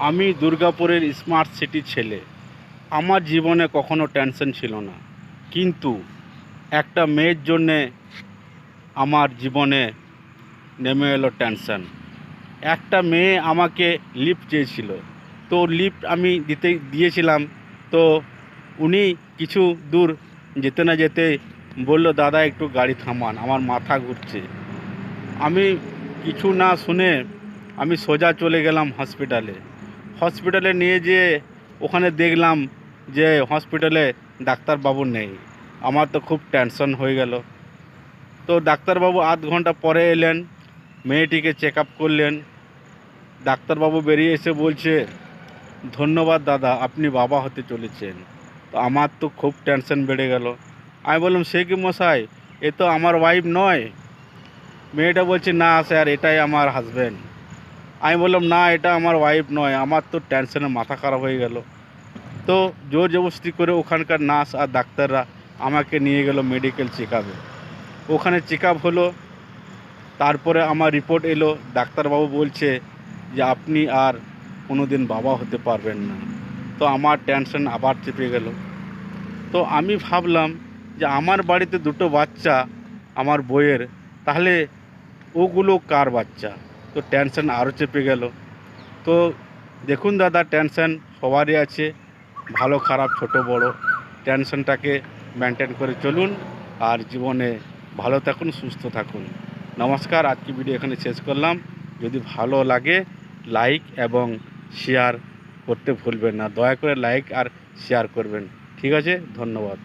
আমি দুর্গাপুরের smart city ছেলে। আমার জীবনে কখনো টেনশন ছিল না, কিন্তু একটা মেয়ের জন্যে আমার জীবনে নেমে এলো টেনশন। একটা মেয়ে আমাকে লিফট চেয়েছিল, তো লিফট আমি দিয়েছিলাম। তো উনি কিছু দূর যেতে না যেতে বলল, দাদা একটু গাড়ি থামান, আমার মাথা ঘুরছে। আমি কিছু না শুনে আমি সোজা চলে গেলাম হসপিটালে। হসপিটালে নিয়ে যেয়ে ওখানে দেখলাম যে হসপিটালে ডাক্তারবাবু নেই। আমার তো খুব টেনশন হয়ে গেল। তো ডাক্তারবাবু আধ ঘন্টা পরে এলেন, মেয়েটিকে চেক আপ করলেন। ডাক্তারবাবু বেরিয়ে এসে বলছে, ধন্যবাদ দাদা, আপনি বাবা হতে চলেছেন। তো আমার তো খুব টেনশন বেড়ে গেল। আমি বললাম, সে কি মশাই, এ তো আমার ওয়াইফ নয়। মেয়েটা বলছে, না স্যার, এটাই আমার হাজব্যান্ড। আমি বললাম, না, এটা আমার ওয়াইফ নয়। আমার তো টেনশনে মাথা খারাপ হয়ে গেল। তো জোর জবরদস্তি করে ওখানকার নার্স আর ডাক্তাররা আমাকে নিয়ে গেল মেডিকেল চেক আপে। ওখানে চেক আপ হলো, তারপরে আমার রিপোর্ট এলো। ডাক্তারবাবু বলছে যে আপনি আর কোনো দিন বাবা হতে পারবেন না। তো আমার টেনশন আবার চেপে গেল। তো আমি ভাবলাম যে আমার বাড়িতে দুটো বাচ্চা আমার বইয়ের, তাহলে ওগুলো কার বাচ্চা? তো টেনশন আরও চেপে গেল। তো দেখুন দাদা, টেনশন সবারই আছে, ভালো খারাপ ছোট বড়। টেনশনটাকে মেনটেন করে চলুন, আর জীবনে ভালো থাকুন, সুস্থ থাকুন। নমস্কার, আজকে ভিডিও এখানে শেষ করলাম। যদি ভালো লাগে লাইক এবং শেয়ার করতে ভুলবেন না। দয়া করে লাইক আর শেয়ার করবেন। ঠিক আছে, ধন্যবাদ।